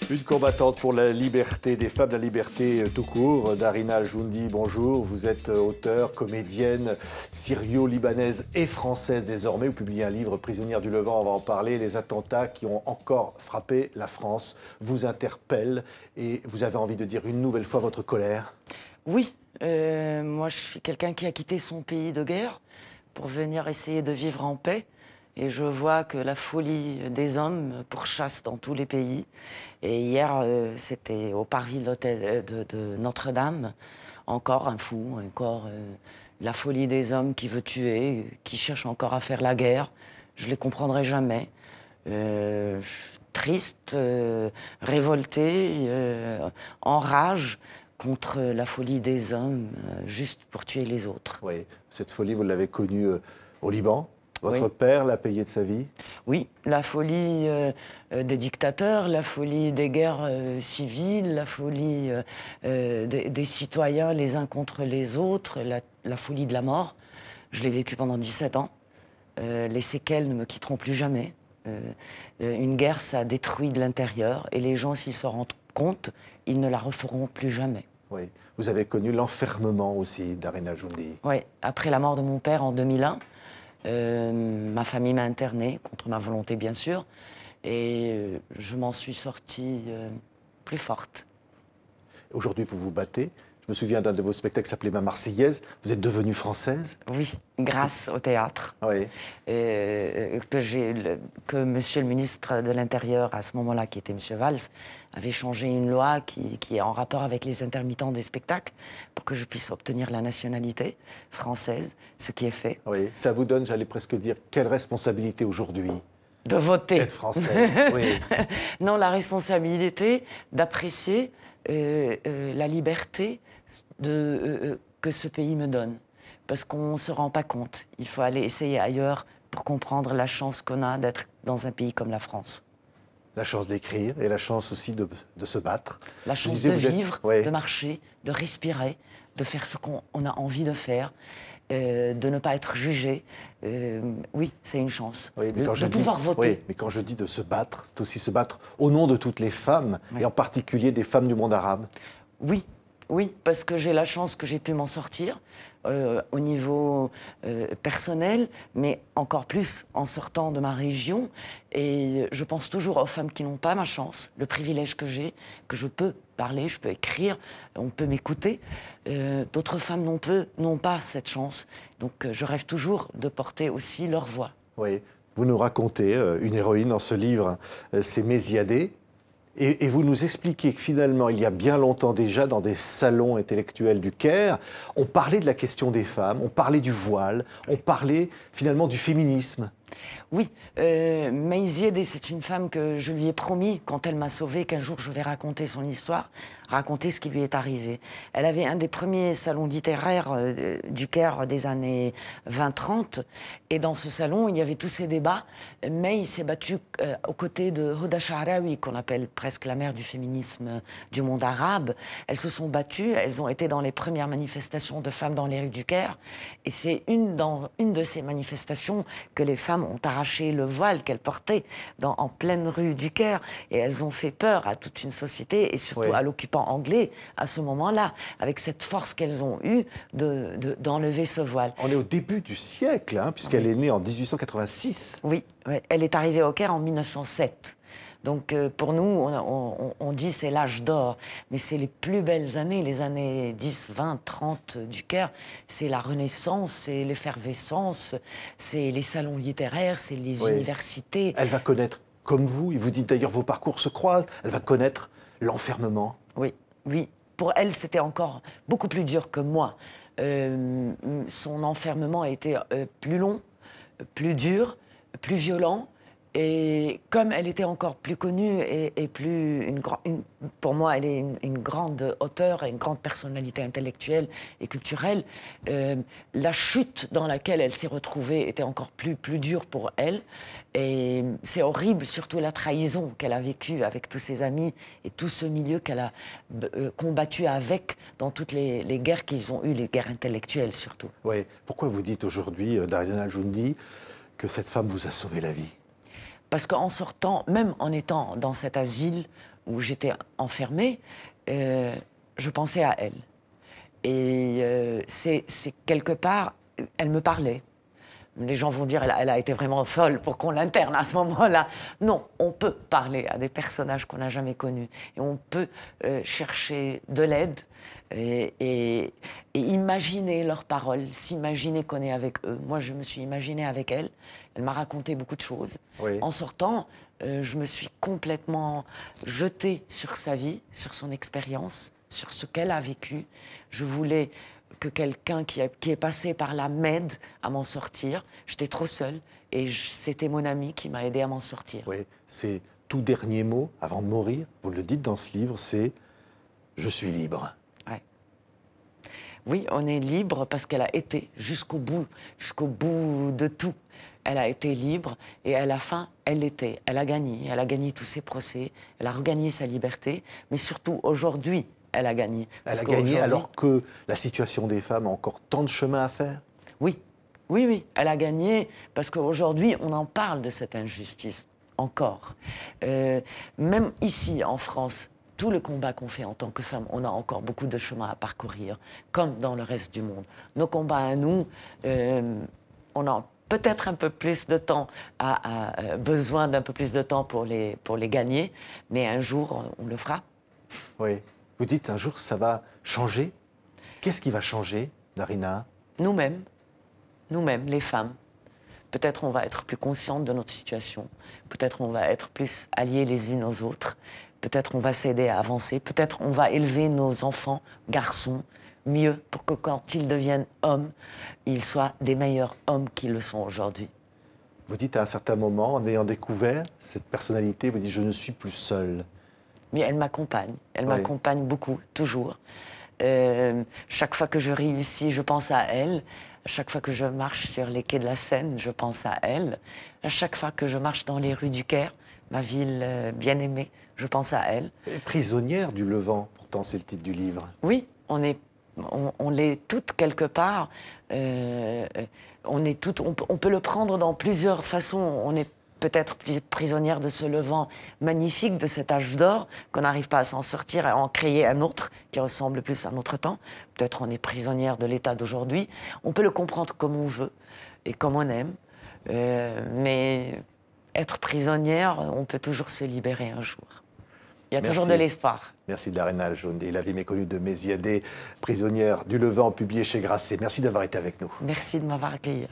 Une combattante pour la liberté des femmes, la liberté tout court. Darina Al-Joundi, bonjour. Vous êtes auteure, comédienne, syrio-libanaise et française désormais. Vous publiez un livre, Prisonnière du Levant, on va en parler. Les attentats qui ont encore frappé la France vous interpellent et vous avez envie de dire une nouvelle fois votre colère? Oui, moi je suis quelqu'un qui a quitté son pays de guerre pour venir essayer de vivre en paix. Et je vois que la folie des hommes pourchasse dans tous les pays. Et hier, c'était au parvis de l'hôtel de Notre-Dame. Encore un fou, encore la folie des hommes qui veut tuer, qui cherche encore à faire la guerre. Je ne les comprendrai jamais. Triste, révolté, en rage contre la folie des hommes, juste pour tuer les autres. Oui, cette folie, vous l'avez connue au Liban. Votre Oui. père l'a payé de sa vie? Oui, la folie des dictateurs, la folie des guerres civiles, la folie des citoyens les uns contre les autres, la folie de la mort. Je l'ai vécu pendant 17 ans. Les séquelles ne me quitteront plus jamais. Une guerre, ça détruit de l'intérieur. Et les gens, s'ils s'en rendent compte, ils ne la referont plus jamais. Oui. Vous avez connu l'enfermement aussi, Darina Al-Joundi. Oui, après la mort de mon père en 2001, ma famille m'a internée, contre ma volonté bien sûr, et je m'en suis sortie plus forte. Aujourd'hui, vous vous battez. Je me souviens d'un de vos spectacles qui s'appelait Ma Marseillaise. Vous êtes devenue française? Oui, grâce au théâtre. Oui. Que monsieur le ministre de l'Intérieur, à ce moment-là, qui était monsieur Valls, avait changé une loi qui est en rapport avec les intermittents des spectacles pour que je puisse obtenir la nationalité française, ce qui est fait. Oui, ça vous donne, j'allais presque dire, quelle responsabilité aujourd'hui De voter. d'être française? Oui. Non, la responsabilité d'apprécier la liberté que ce pays me donne. Parce qu'on ne se rend pas compte. Il faut aller essayer ailleurs pour comprendre la chance qu'on a d'être dans un pays comme la France. La chance d'écrire et la chance aussi de se battre. La Je chance disais, de vous êtes- vivre, Oui. de marcher, de respirer, de faire ce qu'on a envie de faire, de ne pas être jugé. Oui, c'est une chance. Oui, mais quand de je dis- pouvoir voter. Oui, mais quand je dis de se battre, c'est aussi se battre au nom de toutes les femmes, Oui. et en particulier des femmes du monde arabe. Oui, oui, parce que j'ai la chance que j'ai pu m'en sortir au niveau personnel, mais encore plus en sortant de ma région. Et je pense toujours aux femmes qui n'ont pas ma chance, le privilège que j'ai, que je peux parler, je peux écrire, on peut m'écouter. D'autres femmes n'ont pas cette chance. Donc je rêve toujours de porter aussi leur voix. Oui. Vous nous racontez une héroïne dans ce livre, c'est Méziadé. Et vous nous expliquez que finalement, il y a bien longtemps déjà, dans des salons intellectuels du Caire, on parlait de la question des femmes, on parlait du voile, on parlait finalement du féminisme. Oui, Méziadé, c'est une femme que je lui ai promis, quand elle m'a sauvée, qu'un jour je vais raconter son histoire, raconter ce qui lui est arrivé. Elle avait un des premiers salons littéraires du Caire des années 20-30, et dans ce salon, il y avait tous ces débats. May s'est battue aux côtés de Hoda Sha'rawi, qu'on appelle presque la mère du féminisme du monde arabe. Elles se sont battues, elles ont été dans les premières manifestations de femmes dans les rues du Caire, et c'est une de ces manifestations que les femmes ont arraché le voile qu'elles portaient en pleine rue du Caire, et elles ont fait peur à toute une société et surtout Oui. à l'occupant anglais à ce moment-là, avec cette force qu'elles ont eue d'enlever ce voile. On est au début du siècle, hein, puisqu'elle est née en 1886. Oui, ouais, elle est arrivée au Caire en 1907. Donc pour nous, on dit c'est l'âge d'or, mais c'est les plus belles années, les années 10, 20, 30 du Caire. C'est la Renaissance, c'est l'effervescence, c'est les salons littéraires, c'est les Oui. universités. Elle va connaître, comme vous, et vous dites d'ailleurs vos parcours se croisent, elle va connaître l'enfermement. Oui, oui. Pour elle, c'était encore beaucoup plus dur que moi. Son enfermement a été plus long, plus dur, plus violent. Et comme elle était encore plus connue et plus pour moi, elle est une grande auteure et une grande personnalité intellectuelle et culturelle, la chute dans laquelle elle s'est retrouvée était encore plus dure pour elle. Et c'est horrible, surtout la trahison qu'elle a vécue avec tous ses amis et tout ce milieu qu'elle a combattu avec dans toutes les guerres qu'ils ont eues, les guerres intellectuelles surtout. Oui. Pourquoi vous dites aujourd'hui, Darina Al-Joundi, que cette femme vous a sauvé la vie? Parce qu'en sortant, même en étant dans cet asile, où j'étais enfermée, je pensais à elle. Et c'est quelque part, elle me parlait. Les gens vont dire elle a été vraiment folle pour qu'on l'interne à ce moment-là. Non, on peut parler à des personnages qu'on n'a jamais connus. Et on peut chercher de l'aide et imaginer leurs paroles, s'imaginer qu'on est avec eux. Moi, je me suis imaginée avec elle. Elle m'a raconté beaucoup de choses. Oui. En sortant, je me suis complètement jetée sur sa vie, sur son expérience, sur ce qu'elle a vécu. Je voulais que quelqu'un qui est passé par là m'aide à m'en sortir. J'étais trop seule et c'était mon ami qui m'a aidée à m'en sortir. Oui, c'est tout dernier mot avant de mourir, vous le dites dans ce livre, c'est « Je suis libre ». Oui, on est libre parce qu'elle a été jusqu'au bout de tout. Elle a été libre et à la fin, elle l'était. Elle a gagné tous ses procès, elle a regagné sa liberté, mais surtout aujourd'hui, elle a gagné. Elle a gagné alors que la situation des femmes a encore tant de chemin à faire? Oui, oui, oui, elle a gagné parce qu'aujourd'hui, on en parle de cette injustice, encore. Même ici, en France, tout le combat qu'on fait en tant que femme, on a encore beaucoup de chemin à parcourir, comme dans le reste du monde. Nos combats à nous, on a peut-être un peu plus de temps, besoin d'un peu plus de temps pour les gagner, mais un jour, on le fera. Oui. Vous dites un jour, ça va changer. Qu'est-ce qui va changer, Darina? Nous-mêmes, les femmes. Peut-être on va être plus conscientes de notre situation. Peut-être on va être plus alliées les unes aux autres. Peut-être on va s'aider à avancer. Peut-être on va élever nos enfants, garçons, mieux pour que quand ils deviennent hommes, ils soient des meilleurs hommes qu'ils le sont aujourd'hui. Vous dites à un certain moment, en ayant découvert cette personnalité, vous dites « je ne suis plus seule ». Mais elle m'accompagne. Elle m'accompagne beaucoup, toujours. Chaque fois que je réussis, je pense à elle. Chaque fois que je marche sur les quais de la Seine, je pense à elle. À chaque fois que je marche dans les rues du Caire, ma ville bien-aimée, je pense à elle. Et prisonnière du Levant, pourtant c'est le titre du livre. Oui, on l'est toutes quelque part. On peut le prendre dans plusieurs façons. On est peut-être prisonnière de ce Levant magnifique, de cet âge d'or, qu'on n'arrive pas à s'en sortir, à en créer un autre qui ressemble plus à notre temps. Peut-être on est prisonnière de l'état d'aujourd'hui. On peut le comprendre comme on veut et comme on aime. Mais être prisonnière, on peut toujours se libérer un jour. Il y a toujours de l'espoir. Merci Darina Al-Joundi. La vie méconnue de Méziadé, prisonnière du Levant, publiée chez Grasset. Merci d'avoir été avec nous. Merci de m'avoir accueilli.